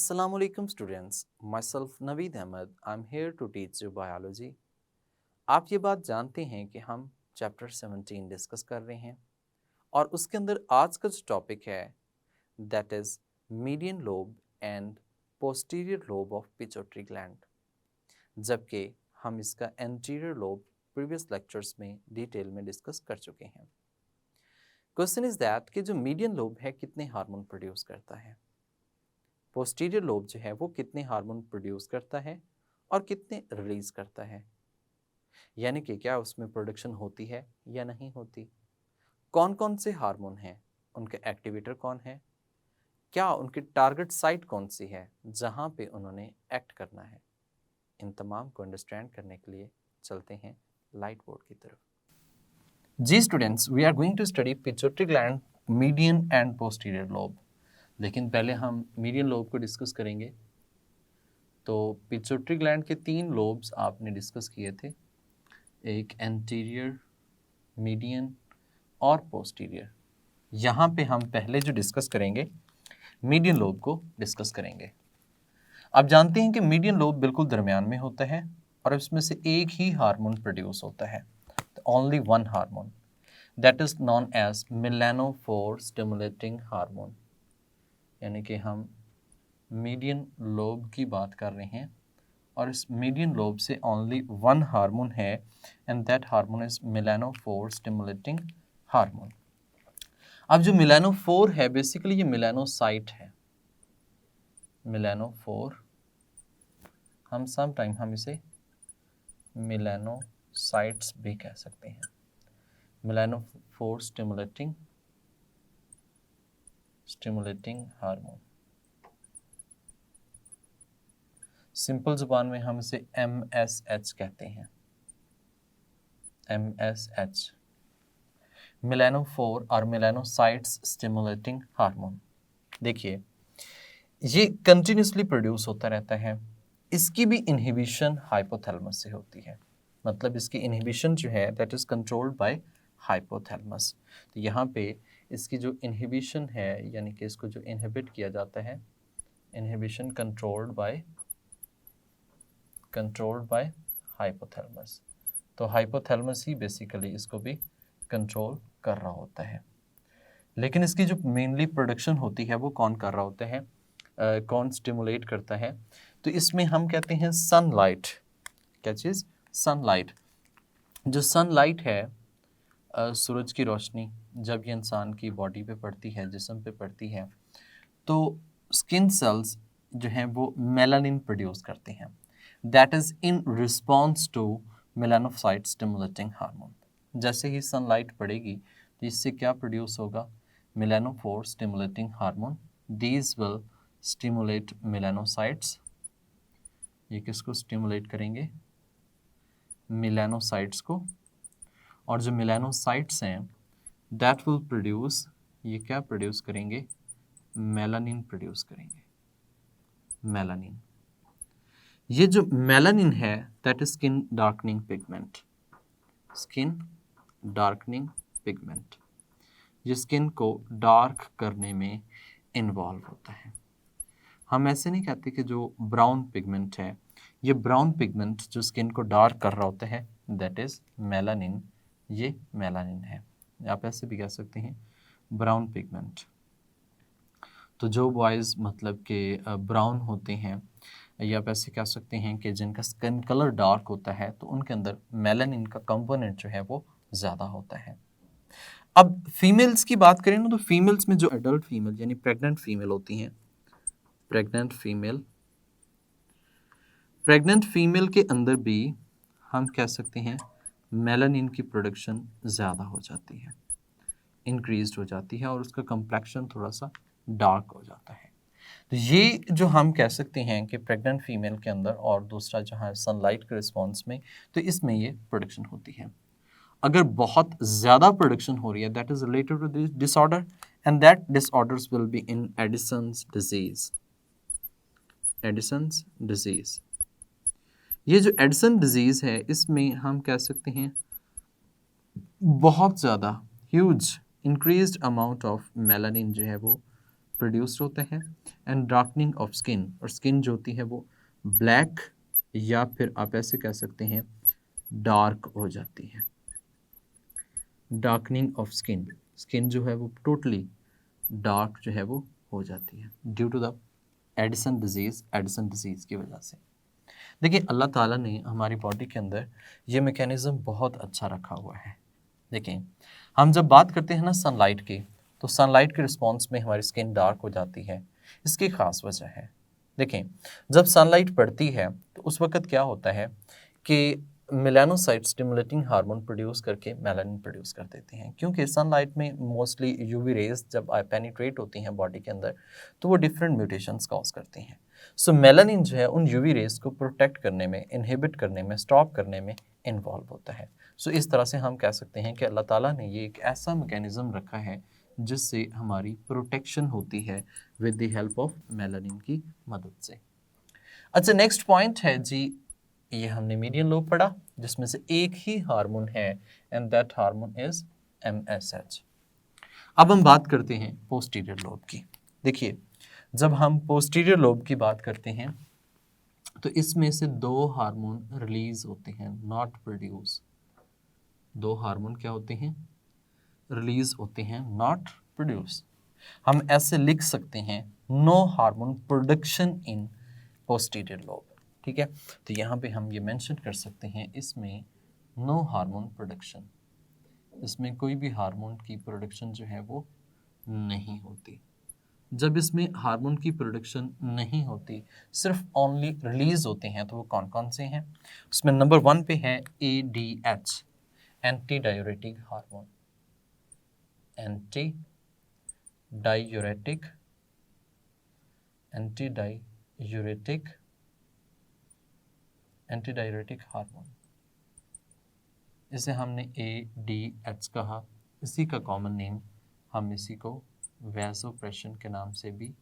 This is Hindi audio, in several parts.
Assalamu alaikum students. Myself Naveed Ahmed. I'm here to teach you biology. आप ये बात जानते हैं कि हम चैप्टर 17 डिस्कस कर रहे हैं और उसके अंदर आज का जो टॉपिक है that is median lobe and posterior lobe of pituitary gland, जबकि हम इसका एंटीरियर लोब प्रीवियस लेक्चर्स में डिटेल में डिस्कस कर चुके हैं। क्वेश्चन इज़ दैट कि जो मीडियन लोब है कितने हार्मोन प्रोड्यूस करता है, पोस्टीरियर लोब जो है वो कितने हार्मोन प्रोड्यूस करता है और कितने रिलीज करता है, यानी कि क्या उसमें प्रोडक्शन होती है या नहीं होती, कौन कौन से हार्मोन हैं, उनके एक्टिवेटर कौन है, क्या उनकी टारगेट साइट कौन सी है जहां पे उन्होंने एक्ट करना है। इन तमाम को अंडरस्टैंड करने के लिए चलते हैं लाइट बोर्ड की तरफ। जी students, we are going to study pituitary gland, median and posterior lobe. लेकिन पहले हम मीडियन लोब को डिस्कस करेंगे। तो पिट्यूटरी ग्लैंड के 3 लोब्स आपने डिस्कस किए थे, एक एंटीरियर, मीडियन और पोस्टीरियर। यहाँ पे हम पहले जो डिस्कस करेंगे मीडियन लोब को डिस्कस करेंगे। आप जानते हैं कि मीडियन लोब बिल्कुल दरमियान में होता है और इसमें से एक ही हार्मोन प्रोड्यूस होता है, only one hormone, that is known as melanophore stimulating hormone. यानी कि हम मीडियन लोब की बात कर रहे हैं और इस मीडियन लोब से ओनली वन हार्मोन है and that hormone is melanophore stimulating hormone. अब जो मेलानोफोर है बेसिकली ये मेलानोसाइट है। मेलानोफोर हम समटाइम हम इसे मेलानोसाइट्स भी कह सकते हैं। मेलानोफोर स्टिमुलेटिंग हार्मोन, सिंपल जुबान में हम इसे MSH कहते हैं। MSH, मेलानोफोर और मेलानोसाइट्स स्टिमुलेटिंग हार्मोन। देखिए ये कंटिन्यूसली प्रोड्यूस होता रहता है। इसकी भी इनहिबिशन हाइपोथैलेमस से होती है, मतलब इसकी इनहिबिशन जो है that is controlled by hypothalamus. तो यहाँ पे इसकी जो इनहिबिशन है, यानी कि इसको जो इनहिबिट किया जाता है, इनहिबिशन कंट्रोल्ड बाय हाइपोथैलेमस। तो हाइपोथैलेमस ही बेसिकली इसको भी कंट्रोल कर रहा होता है। लेकिन इसकी जो मेनली प्रोडक्शन होती है वो कौन कर रहा होता है, कौन स्टिमुलेट करता है? तो इसमें हम कहते हैं सनलाइट। क्या चीज़? सनलाइट। जो सनलाइट है, सूरज की रोशनी जब ये इंसान की बॉडी पे पड़ती है, जिस्म पे पड़ती है, तो स्किन सेल्स जो हैं वो मेलानिन प्रोड्यूस करते हैं, that is in response to melanocyte stimulating hormone. जैसे ही सनलाइट पड़ेगी तो इससे क्या प्रोड्यूस होगा? Melanophore stimulating hormone. These will stimulate melanocytes. ये किसको स्टिमुलेट करेंगे? मेलानोसाइट्स को। और जो मेलानोसाइट्स हैं दैट विल प्रोड्यूस, ये क्या प्रोड्यूस करेंगे? मेलानिन प्रोड्यूस करेंगे। मेलानिन, ये जो मेलानिन है that is skin darkening pigment. Skin darkening pigment, ये स्किन को डार्क करने में इन्वॉल्व होता है। हम ऐसे नहीं कहते कि जो ब्राउन पिगमेंट है, ये ब्राउन पिगमेंट जो स्किन को डार्क कर रहा होता है दैट इज मेलानिन। ये मेलानिन है। आप ऐसे भी कह सकते हैं ब्राउन पिगमेंट। तो जो बॉयज़ मतलब कि ब्राउन होते हैं, या आप ऐसे कह सकते हैं कि जिनका स्किन कलर डार्क होता है, तो उनके अंदर मेलानिन का कंपोनेंट जो है वो ज़्यादा होता है। अब फीमेल्स की बात करें ना, तो फीमेल्स में जो एडल्ट फीमेल यानी प्रेग्नेंट फीमेल होती हैं, प्रेग्नेंट फीमेल के अंदर भी हम कह सकते हैं मेलानिन की प्रोडक्शन ज़्यादा हो जाती है, इंक्रीज हो जाती है और उसका कंप्लेक्शन थोड़ा सा डार्क हो जाता है। तो ये जो हम कह सकते हैं कि प्रेग्नेंट फीमेल के अंदर, और दूसरा जहाँ सनलाइट के रिस्पॉन्स में, तो इसमें ये प्रोडक्शन होती है। अगर बहुत ज़्यादा प्रोडक्शन हो रही है that is related to this disorder and that disorders will be in Addison's disease. Addison's disease, ये जो एडिसन डिजीज़ है इसमें हम कह सकते हैं बहुत ज़्यादा huge increased amount of melanin जो है वो प्रोड्यूस होता है, एंड डार्कनिंग ऑफ स्किन, और स्किन जो होती है वो ब्लैक या फिर आप ऐसे कह सकते हैं डार्क हो जाती है। डार्कनिंग ऑफ स्किन, स्किन जो है वो टोटली डार्क जो है वो हो जाती है due to the Addison disease की वजह से। देखिए अल्लाह ताला ने हमारी बॉडी के अंदर ये मैकेनिज़्म बहुत अच्छा रखा हुआ है। देखिए हम जब बात करते हैं ना सनलाइट की, तो सनलाइट के रिस्पॉन्स में हमारी स्किन डार्क हो जाती है। इसकी ख़ास वजह है, देखें जब सनलाइट पड़ती है तो उस वक़्त क्या होता है कि मेलानोसाइट स्टिमुलेटिंग हार्मोन प्रोड्यूस करके मेलानिन प्रोड्यूस कर देते हैं, क्योंकि सनलाइट में मोस्टली यूवी रेज जब पेनिट्रेट होती हैं बॉडी के अंदर तो वो डिफरेंट म्यूटेशंस कॉज करती हैं। सो मेलानिन जो है उन यूवी रेज को प्रोटेक्ट करने में, इनहिबिट करने में, स्टॉप करने में इन्वॉल्व होता है। सो इस तरह से हम कह सकते हैं कि अल्लाह ताला ने ये एक ऐसा मैकेनिज़्म रखा है जिससे हमारी प्रोटेक्शन होती है with the help of melanin की मदद से। अच्छा नेक्स्ट पॉइंट है जी, ये हमने मीडियन लोब पढ़ा जिसमें से एक ही हार्मोन है and that hormone is MSH। अब हम बात करते हैं पोस्टीरियर लोब की। देखिए जब हम पोस्टीरियर लोब की बात करते हैं तो इसमें से दो हार्मोन रिलीज होते हैं, नॉट प्रोड्यूस। दो हार्मोन क्या होते हैं? रिलीज होते हैं, नॉट प्रोड्यूस। हम ऐसे लिख सकते हैं no hormone production in posterior lobe. ठीक है, तो यहाँ पे हम ये मेंशन कर सकते हैं इसमें नो हार्मोन प्रोडक्शन, इसमें कोई भी हार्मोन की प्रोडक्शन जो है वो नहीं होती। जब इसमें हार्मोन की प्रोडक्शन नहीं होती, सिर्फ ओनली रिलीज होते हैं, तो वो कौन कौन से हैं? उसमें नंबर 1 पे है ADH, anti diuretic hormone. Anti diuretic hormone, इसे हमने ADH कहा। इसी का कॉमन नेम हम इसी को वैसोप्रेशन के नाम से भी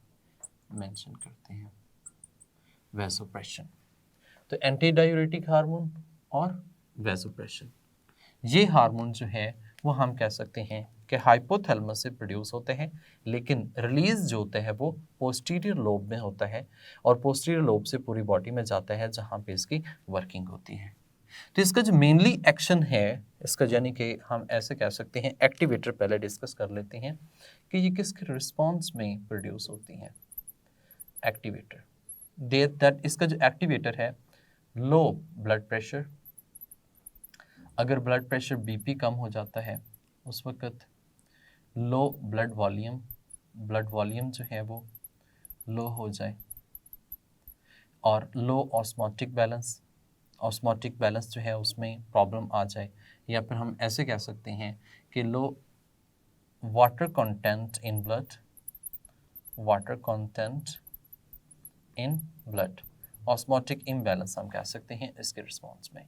मेंशन करते हैं, वैसोप्रेशन। तो एंटी डायूरेटिक हार्मोन और वैसोप्रेशन, ये हार्मोन जो है वो हम कह सकते हैं कि हाइपोथैलेमस से प्रोड्यूस होते हैं, लेकिन रिलीज जो होता है वो पोस्टीरियर लोब में होता है और पोस्टीरियर लोब से पूरी बॉडी में जाता है जहाँ पे इसकी वर्किंग होती है। तो इसका जो मेनली एक्शन है इसका, यानी कि हम ऐसे कह सकते हैं एक्टिवेटर पहले डिस्कस कर लेते हैं कि ये किसके रिस्पॉन्स में प्रोड्यूस होती हैं। एक्टिवेटर दैट इसका जो एक्टिवेटर है लो ब्लड प्रेशर। अगर ब्लड प्रेशर BP कम हो जाता है उस वक़्त लो ब्लड वॉल्यूम जो है वो लो हो जाए, और लो ऑस्मोटिक बैलेंस जो है उसमें प्रॉब्लम आ जाए, या फिर हम ऐसे कह सकते हैं कि low water content in blood, osmotic imbalance हम कह सकते हैं इसके रिस्पॉन्स में।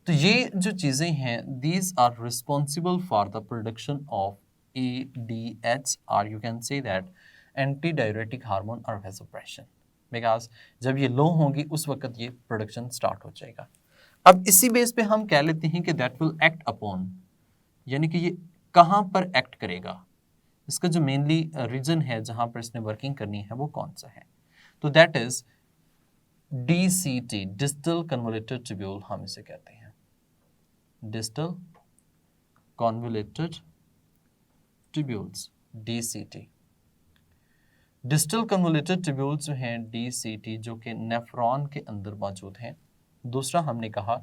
तो ये जो चीज़ें हैं these are responsible for the production of ADH, और you can say that anti diuretic hormone और वैसोप्रेशन, बिकॉज जब ये लो होंगी उस वक्त ये प्रोडक्शन स्टार्ट हो जाएगा। अब इसी बेस पे हम कह लेते हैं कि दैट विल एक्ट अपॉन, यानी कि ये कहाँ पर एक्ट करेगा, इसका जो मेनली रीजन है जहाँ पर इसने वर्किंग करनी है वो कौन सा है, तो that is DCT, distal convoluted tubule हम इसे कहते हैं, distal convoluted tubules, DCT। Distal convoluted tubules जो हैं DCT, जो कि नेफ्रॉन के अंदर मौजूद हैं। दूसरा हमने कहा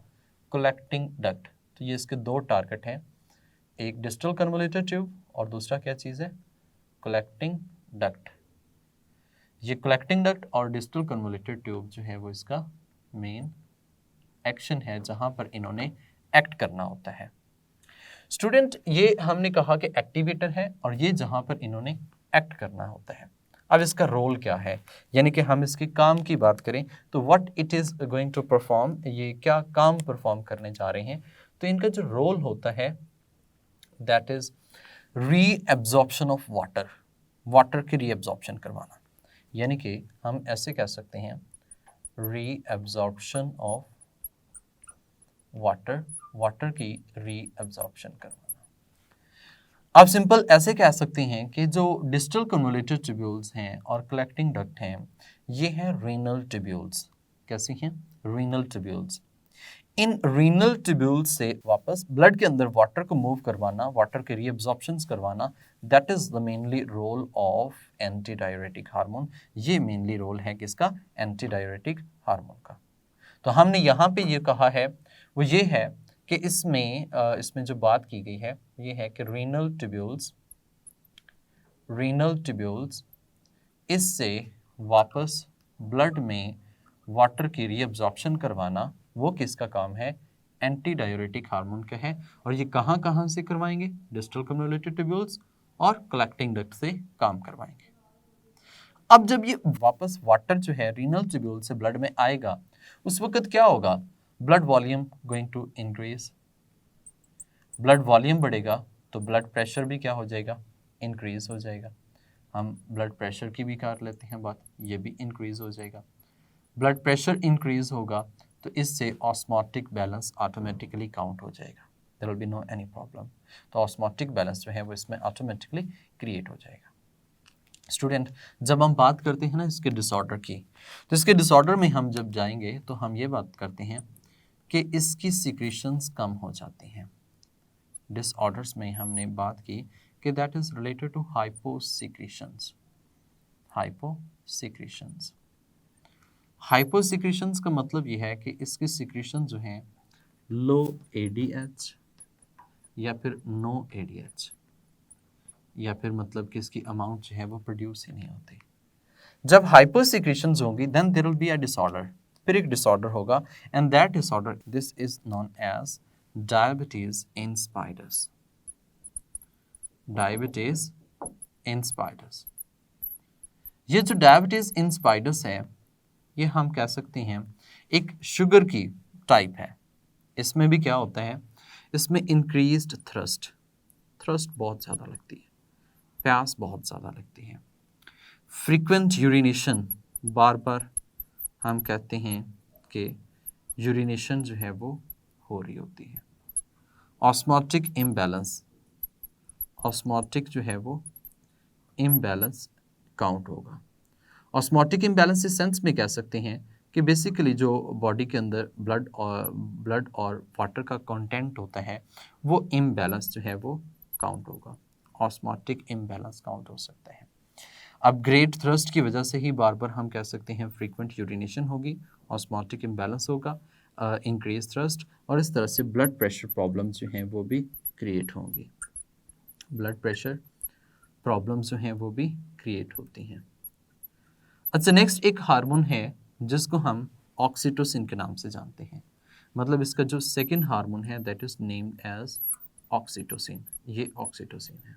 कलेक्टिंग डक्ट, तो ये इसके दो टारगेट हैं, एक डिस्टल कन्वोल्यूटेड ट्यूब और दूसरा क्या चीज़ है, कलेक्टिंग डक्ट। ये कलेक्टिंग डक्ट और डिस्टल कन्वोल्यूटेड ट्यूब जो है वो इसका मेन एक्शन है जहाँ पर इन्होंने एक्ट करना होता है। स्टूडेंट ये हमने कहा कि एक्टिवेटर है और ये जहाँ पर इन्होंने एक्ट करना होता है। अब इसका रोल क्या है, यानी कि हम इसके काम की बात करें तो what it is going to perform, ये क्या काम परफॉर्म करने जा रहे हैं, तो इनका जो रोल होता है that is reabsorption of water की रीएब्जॉर्प्शन करवाना, यानी कि हम ऐसे कह सकते हैं रीएब्जॉर्प्शन ऑफ वाटर की रीएब्जॉर्प्शन करवाना। आप सिंपल ऐसे कह सकते हैं कि जो डिस्टल कन्वोल्यूटेड ट्यूब्यूल्स हैं और कलेक्टिंग डक्ट हैं, ये हैं रीनल ट्यूब्यूल्स। कैसी हैं? Renal tubules. इन रीनल ट्यूब्यूल्स से वापस ब्लड के अंदर वाटर को मूव करवाना, वाटर के रीअब्जॉर्प्शंस करवाना, that is the mainly role of anti diuretic hormone. ये मेनली रोल है किसका? एंटी डाययूरेटिक हार्मोन का। तो हमने यहाँ पे ये कहा है वो ये है कि इसमें जो बात की गई है ये है कि रीनल ट्यूब्यूल्स इससे वापस ब्लड में वाटर की रीअब्जॉर्प्शन करवाना, वो किसका काम है? एंटी डाययूरेटिक हार्मोन का है। और ये कहाँ कहाँ से करवाएंगे? डिस्टल कन्वोल्यूटेड ट्यूब्यूल्स और कलेक्टिंग डक्ट से काम करवाएंगे। अब जब ये वापस वाटर जो है रीनल ट्यूब्यूल से ब्लड में आएगा, उस वक्त क्या होगा? Blood volume going to increase. Blood volume बढ़ेगा तो ब्लड प्रेशर भी क्या हो जाएगा? इंक्रीज हो जाएगा। हम ब्लड प्रेशर की भी कर लेते हैं बात, ये भी इंक्रीज हो जाएगा। ब्लड प्रेशर इंक्रीज होगा तो इससे ऑस्मोटिक बैलेंस ऑटोमेटिकली काउंट हो जाएगा। There will be no any problem. तो ऑस्मोटिक बैलेंस जो है वो इसमें ऑटोमेटिकली क्रिएट हो जाएगा। स्टूडेंट, जब हम बात करते हैं ना इसके डिसऑर्डर की, तो इसके डिसऑर्डर में हम जब जाएंगे तो हम ये बात करते हैं कि इसकी सिक्रीशंस कम हो जाती हैं। डिसऑर्डर्स में हमने बात की कि दैट इज रिलेटेड टू हाइपोसिक्रीशंस। हाइपोसिक्रीशंस का मतलब ये है कि इसकी सिक्रीशन जो है लो एडीएच या फिर नो एडीएच, या फिर मतलब कि इसकी अमाउंट जो है वो प्रोड्यूस ही नहीं होती। जब हाइपोसिक्रीशंस होंगी then there will be a disorder, फिर एक डिसऑर्डर होगा, and that disorder this is known as diabetes insipidus. Diabetes insipidus. ये जो डायबिटीज इन स्पाइडर्स है, ये हम कह सकते हैं एक शुगर की टाइप है। इसमें भी क्या होता है? इसमें इंक्रीज्ड थ्रस्ट बहुत ज़्यादा लगती है, प्यास बहुत ज़्यादा लगती है, फ्रीक्वेंट यूरिनेशन, बार बार हम कहते हैं कि यूरिनेशन जो है वो हो रही होती है। ऑस्मोटिक जो है वो इम्बैलेंस काउंट होगा। ऑस्मोटिक इम्बैलेंस इस सेंस में कह सकते हैं कि बेसिकली जो बॉडी के अंदर ब्लड और वाटर का कंटेंट होता है वो इम्बैलेंस जो है वो काउंट होगा। ऑस्मोटिक इम्बैलेंस काउंट हो सकता है। अब ग्रेट थ्रस्ट की वजह से ही बार बार हम कह सकते हैं फ्रीक्वेंट यूरिनेशन होगी, ऑस्मोटिक इम्बैलेंस होगा, इंक्रीज थ्रस्ट, और इस तरह से ब्लड प्रेशर प्रॉब्लम्स जो हैं वो भी क्रिएट होंगी। ब्लड प्रेशर प्रॉब्लम्स जो हैं वो भी क्रिएट होती हैं। अच्छा, नेक्स्ट एक हार्मोन है जिसको हम ऑक्सीटोसिन के नाम से जानते हैं। मतलब इसका जो सेकंड हार्मोन है that is named as oxytocin. ये ऑक्सीटोसिन है।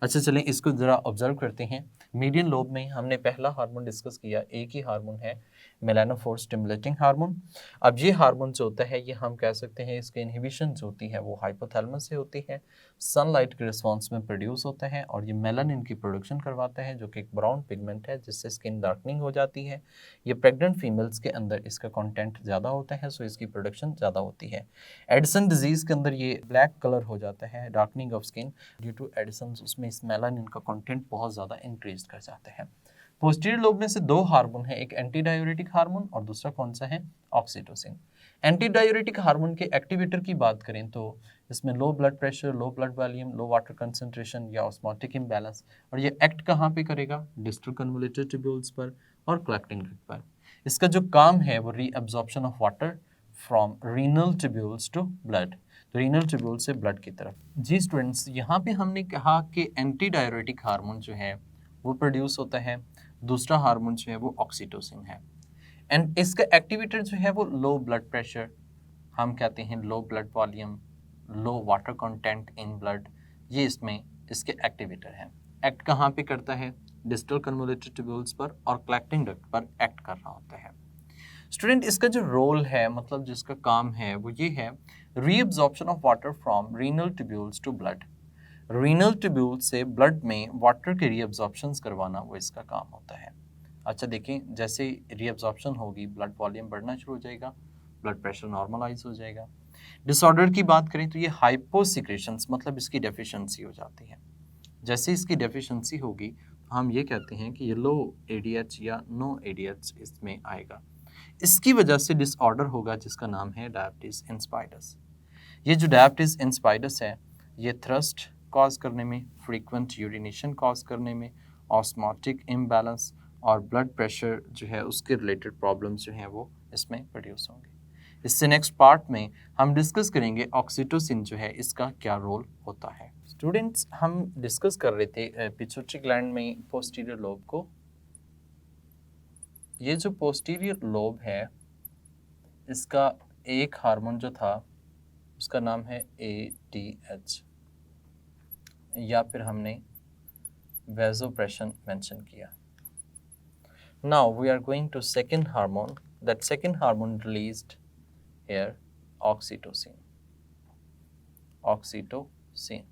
अच्छा, चलें इसको ज़रा ऑब्जर्व करते हैं। मीडियन लोब में हमने पहला हार्मोन डिस्कस किया, एक ही हार्मोन है मेलानोफोर स्टिमुलेटिंग हार्मोन। अब ये हार्मोन जो होता है ये हम कह सकते हैं इसकी इनहिबिशन जो होती है वो हाइपोथैलेमस से होती है, सनलाइट के रिस्पॉन्स में प्रोड्यूस होता है और ये मेलानिन की प्रोडक्शन करवाता है जो कि एक ब्राउन पिगमेंट है जिससे स्किन डार्कनिंग हो जाती है। ये प्रेग्नेंट फीमेल्स के अंदर इसका कंटेंट ज़्यादा होता है, सो इसकी प्रोडक्शन ज़्यादा होती है। एडिसन डिजीज़ के अंदर ये ब्लैक कलर हो जाता है, darkening of skin due to Addison, उसमें इस मेलानिन का कंटेंट बहुत ज़्यादा इंक्रीज कर जाते हैं। पोस्टीरियर लोब में से दो हार्मोन है, एक एंटी डाययूरेटिक हार्मोन और दूसरा कौन सा है? ऑक्सीटोसिन। एंटी डाययूरेटिक हार्मोन के एक्टिवेटर की बात करें तो इसमें low blood pressure, low blood volume, low water concentration या ऑस्मोटिक इम्बैलेंस, और ये एक्ट कहाँ पे करेगा? डिस्टल कन्वोल्यूटेड ट्यूब्यूल्स पर और कलेक्टिंग डक्ट पर। इसका जो काम है वो reabsorption of water from renal tubules to blood, तो रीनल ट्यूब्यूल से ब्लड की तरफ। जी स्टूडेंट्स, यहाँ पे हमने कहा कि एंटी डाययूरेटिक हार्मोन जो है वो प्रोड्यूस होता है, दूसरा हार्मोन जो है वो ऑक्सीटोसिन है, एंड इसका एक्टिवेटर जो है वो लो ब्लड प्रेशर, हम कहते हैं लो blood volume, low water content in blood, ये इसमें इसके एक्टिवेटर हैं। एक्ट कहाँ पे करता है? डिस्टल कन्वोल्यूटेड ट्यूब्यूल्स पर और कलेक्टिंग डक्ट पर एक्ट कर रहा होता है। स्टूडेंट, इसका जो रोल है, मतलब जिसका काम है वो ये है reabsorption of water from renal tubules to blood. Renal tubule से ब्लड में वाटर के रीअब्जॉर्प्शंस करवाना वो इसका काम होता है। अच्छा देखें, जैसे रीअब्जॉर्प्शन होगी ब्लड वॉल्यूम बढ़ना शुरू हो जाएगा, ब्लड प्रेशर नॉर्मलाइज हो जाएगा। डिसऑर्डर की बात करें तो ये हाइपोसिक्रेशंस मतलब इसकी डेफिशिएंसी हो जाती है। जैसे इसकी डेफिशिएंसी होगी तो हम ये कहते हैं कि ये लो एडीएच या नो एडीएच इसमें आएगा। इसकी वजह से डिसऑर्डर होगा जिसका नाम है डायबिटीज इंस्पाइडस। ये जो डायबिटीज इंस्पाइडस है ये थ्रस्ट कॉज करने में, फ्रीक्वेंट यूरिनेशन कॉज करने में, ऑस्मोटिक इम्बैलेंस और ब्लड प्रेशर जो है उसके रिलेटेड प्रॉब्लम्स जो हैं वो इसमें प्रोड्यूस होंगे। इससे नेक्स्ट पार्ट में हम डिस्कस करेंगे ऑक्सीटोसिन जो है इसका क्या रोल होता है। स्टूडेंट्स, हम डिस्कस कर रहे थे पिट्यूटरी ग्लैंड में पोस्टीरियर लोब को। ये जो पोस्टीरियर लोब है इसका एक हार्मोन जो था उसका नाम है ADH, या फिर हमने वैसोप्रेशन मेंशन किया। Now we are going to second hormone. That second hormone released here oxytocin. Oxytocin.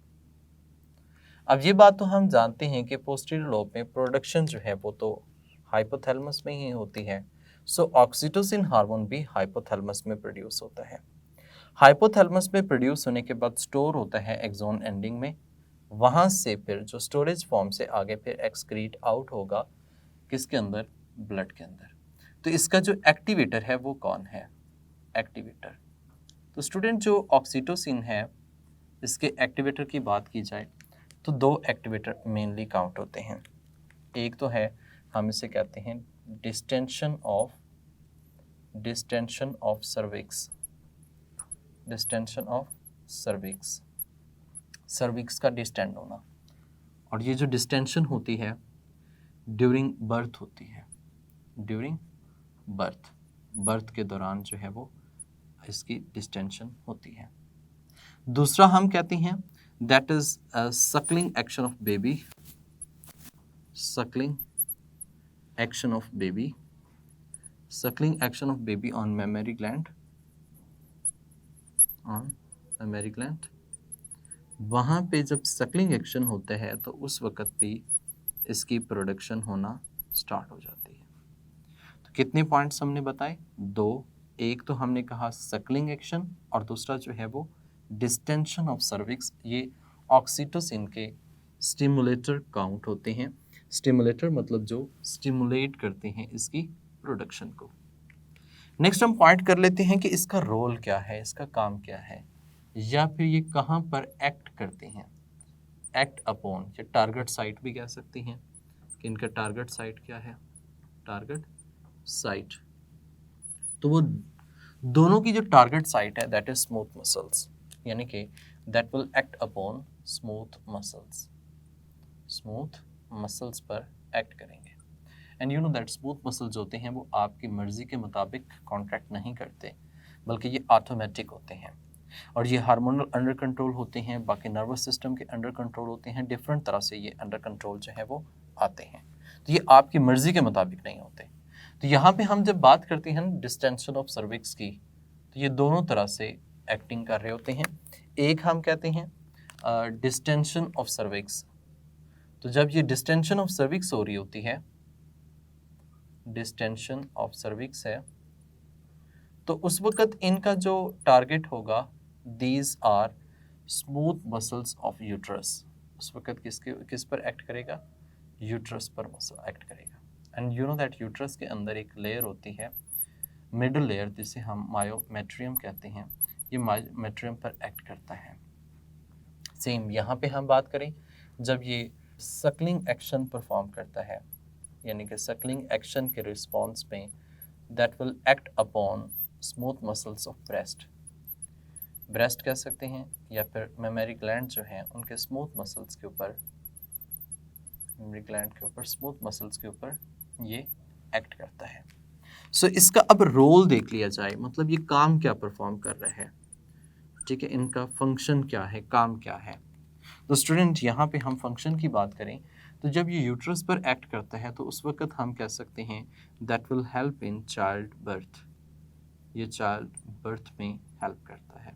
अब ये बात तो हम जानते हैं कि पोस्टीरियर लोब में प्रोडक्शन जो है वो तो हाइपोथैलेमस में ही होती है। सो ऑक्सीटोसिन हार्मोन भी हाइपोथैलेमस में प्रोड्यूस होता है। हाइपोथैलेमस में प्रोड्यूस होने के बाद स्टोर होता है एक्सोन एंडिंग में। वहाँ से फिर जो स्टोरेज फॉर्म से आगे फिर एक्सक्रीट आउट होगा किसके अंदर? ब्लड के अंदर। तो इसका जो एक्टिवेटर है वो कौन है? एक्टिवेटर। तो स्टूडेंट, जो ऑक्सीटोसिन है इसके एक्टिवेटर की बात की जाए तो दो एक्टिवेटर मेनली काउंट होते हैं। एक तो है, हम इसे कहते हैं distension of cervix. Distension of cervix, cervix का डिस्टेंड होना। और ये जो डिस्टेंशन होती है ड्यूरिंग बर्थ होती है। ड्यूरिंग बर्थ के दौरान जो है वो इसकी डिस्टेंशन होती है। दूसरा हम कहते हैं that is Suckling action of baby. Suckling action of baby. Suckling action of baby on mammary gland. On mammary gland. वहाँ पे जब सकलिंग एक्शन होता है तो उस वक़्त भी इसकी प्रोडक्शन होना स्टार्ट हो जाती है। तो कितने पॉइंट्स हमने बताए? दो। एक तो हमने कहा सकलिंग एक्शन और दूसरा जो है वो डिस्टेंशन ऑफ सर्विक्स। ये ऑक्सीटोसिन के स्टिमुलेटर काउंट होते हैं। स्टिमुलेटर मतलब जो स्टिमुलेट करते हैं इसकी प्रोडक्शन को। नेक्स्ट हम पॉइंट कर लेते हैं कि इसका रोल क्या है, इसका काम क्या है, या फिर ये कहाँ पर एक्ट करते हैं। एक्ट अपॉन, या टारगेट साइट भी कह सकते हैं कि इनका टारगेट साइट क्या है? Target site. तो वो दोनों की जो टारगेट साइट है दैट इज स्मूथ मसल्स, यानी कि that will act upon smooth muscles. Smooth muscles पर एक्ट करेंगे। And you know that smooth muscles होते हैं वो आपकी मर्जी के मुताबिक कॉन्ट्रैक्ट नहीं करते, बल्कि ये ऑटोमेटिक होते हैं और ये हार्मोनल अंडर कंट्रोल होते हैं, बाकी नर्वस सिस्टम के अंडर कंट्रोल होते हैं। डिफरेंट तरह से ये अंडर कंट्रोल जो है वो आते हैं, तो ये आपकी मर्जी के मुताबिक नहीं होते। तो यहाँ पे हम जब बात करते हैं डिस्टेंशन ऑफ सर्विक्स की, तो ये दोनों तरह से एक्टिंग कर रहे होते हैं। एक हम कहते हैं डिस्टेंशन ऑफ सर्विक्स। तो जब ये डिस्टेंशन ऑफ सर्विक्स हो रही होती है, डिस्टेंशन ऑफ सर्विक्स है, तो उस वक़्त इनका जो टारगेट होगा these are smooth muscles of uterus. उस वक़्त किस पर एक्ट करेगा? यूट्रस पर मसल एक्ट करेगा। And you know that uterus के अंदर एक लेयर होती है, मिडल लेयर, जिसे हम मायोमेट्रियम कहते हैं। ये मायोमेट्रियम पर एक्ट करता है। सेम यहाँ पे हम बात करें, जब ये सकलिंग एक्शन परफॉर्म करता है, यानी कि सकलिंग एक्शन के रिस्पॉन्स में that will act upon smooth muscles of breast कह सकते हैं, या फिर मेमरी ग्लैंड जो हैं उनके स्मूथ मसल्स के ऊपर, मेमरी ग्लैंड के ऊपर स्मूथ मसल्स के ऊपर ये एक्ट करता है। सो इसका अब रोल देख लिया जाए, मतलब ये काम क्या परफॉर्म कर रहा है, ठीक है, इनका फंक्शन क्या है, काम क्या है। तो स्टूडेंट, यहाँ पे हम फंक्शन की बात करें तो जब ये यूट्रस पर एक्ट करता है तो उस वक़्त हम कह सकते हैं that will help in child birth. ये चाइल्ड बर्थ में हेल्प करता है।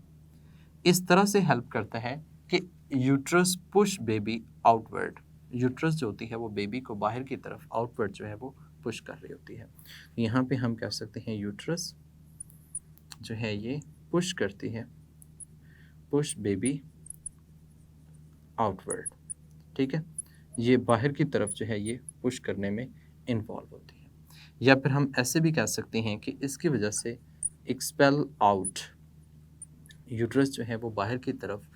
इस तरह से हेल्प करता है कि uterus push baby outward. Uterus जो होती है वो बेबी को बाहर की तरफ आउटवर्ड जो है वो पुश कर रही होती है। यहाँ पे हम कह सकते हैं यूट्रस जो है ये पुश करती है पुश बेबी आउटवर्ड, ठीक है, ये बाहर की तरफ जो है ये पुश करने में इन्वॉल्व होती है। या फिर हम ऐसे भी कह सकते हैं कि इसकी वजह से एक्सपेल आउट, यूट्रस जो है वो बाहर की तरफ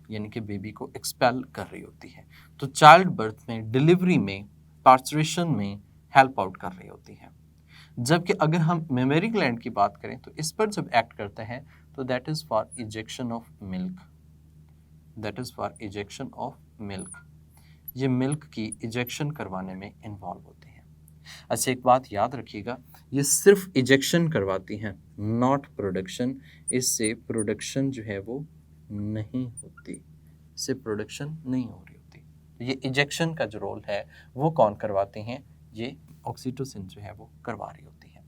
यानी कि बेबी को एक्सपेल कर रही होती है। तो चाइल्ड बर्थ में, डिलीवरी में, पार्चुरेशन में हेल्प आउट कर रही होती है। जबकि अगर हम मेमोरी ग्लैंड की बात करें तो इस पर जब एक्ट करते हैं तो that is for ejection of milk, that is for ejection of milk, ये मिल्क की इजेक्शन करवाने में इन्वॉल्व होते हैं। अच्छा, एक बात याद रखिएगा, ये सिर्फ इजेक्शन करवाती हैं, नॉट प्रोडक्शन। इससे प्रोडक्शन जो है वो नहीं होती, इससे प्रोडक्शन नहीं हो रही होती। तो ये इजेक्शन का जो रोल है वो कौन करवाते हैं, ये ऑक्सीटोसिन जो है वो करवा रही होती है।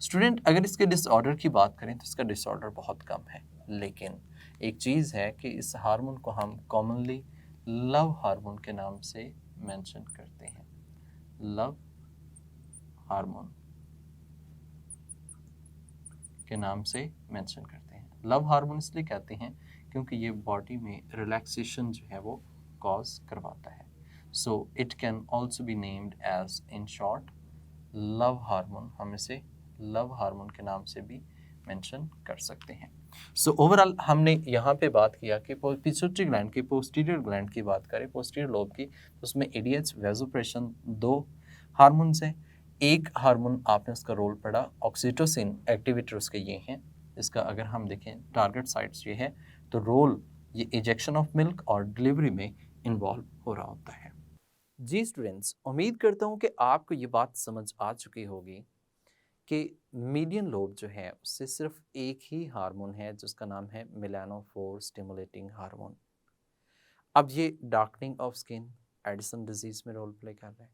स्टूडेंट, अगर इसके डिसऑर्डर की बात करें तो इसका डिसऑर्डर बहुत कम है, लेकिन एक चीज़ है कि इस हार्मोन को हम कॉमनली लव हार्मोन के नाम से मेंशन करते हैं, लव हार्मोन के नाम से मेंशन करते हैं। लव हार्मोन इसलिए कहते हैं क्योंकि ये बॉडी में रिलैक्सेशन जो है वो कॉज करवाता है। So it can also be named as in short love hormone, हम इसे लव हार्मोन के नाम से भी मेंशन कर सकते हैं। सो ओवरऑल हमने यहाँ पे बात किया कि पिट्यूटरी ग्लैंड की, पोस्टीरियर ग्लैंड की बात करें, पोस्टीरियर लोब की, तो उसमें एडीएच, वैसोप्रेशन, दो हार्मोन्स हैं। एक हार्मोन आपने उसका रोल पढ़ा ऑक्सीटोसिन, एक्टिवेटर उसके ये हैं। इसका अगर हम देखें टारगेट साइट्स ये है, तो रोल ये इजेक्शन ऑफ मिल्क और डिलीवरी में इन्वॉल्व हो रहा होता है। जी स्टूडेंट्स, उम्मीद करता हूँ कि आपको ये बात समझ आ चुकी होगी कि मीडियन लोब जो है उससे सिर्फ एक ही हार्मोन है जिसका नाम है मेलानोफोर स्टिमुलेटिंग हार्मोन। अब ये darkening of skin, Addison disease में रोल प्ले कर रहा है।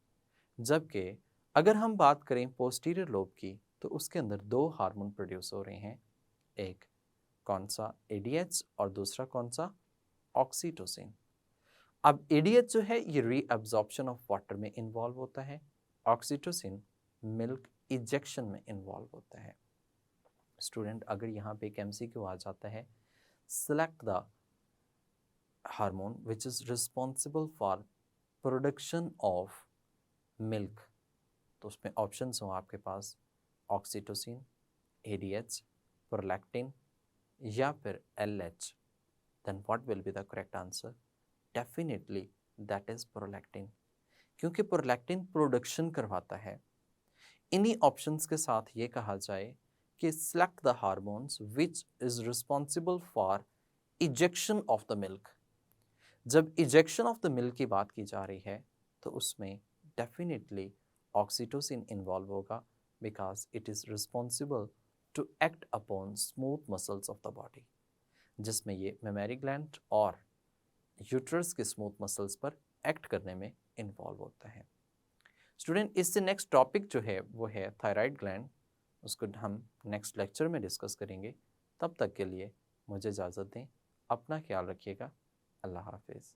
जबकि अगर हम बात करें पोस्टीरियर लोब की तो उसके अंदर दो हार्मोन प्रोड्यूस हो रहे हैं, एक कौन सा, एडीएच, और दूसरा कौन सा, ऑक्सीटोसिन। अब एडीएच जो है ये रीअब्जॉर्प्शन ऑफ वाटर में इन्वॉल्व होता है, ऑक्सीटोसिन मिल्क इजेक्शन में इन्वॉल्व होता है। स्टूडेंट, अगर यहाँ पे एक एमसीक्यू आ जाता है, select the hormone which is responsible for production of milk, तो उसमें ऑप्शंस हो आपके पास ऑक्सीटोसिन, एडीएच, प्रोलैक्टिन या फिर LH, then what will be the correct answer? Definitely that is prolactin, क्योंकि प्रोलैक्टिन प्रोडक्शन करवाता है। इन्हीं ऑप्शंस के साथ ये कहा जाए कि select the hormones which is responsible for ejection of the milk. जब इजेक्शन ऑफ द मिल्क की बात की जा रही है तो उसमें डेफिनेटली ऑक्सीटोसिन इन्वॉल्व होगा, because it is responsible to act upon smooth muscles of the body, जिसमें ये मेमोरी ग्लैंड और यूट्रस के स्मूथ मसल्स पर एक्ट करने में इन्वॉल्व होता है। स्टूडेंट, इससे नेक्स्ट टॉपिक जो है वो है थायराइड ग्लैंड, उसको हम नेक्स्ट लेक्चर में डिस्कस करेंगे। तब तक के लिए मुझे इजाज़त दें, अपना ख्याल रखिएगा, अल्लाह हाफिज़।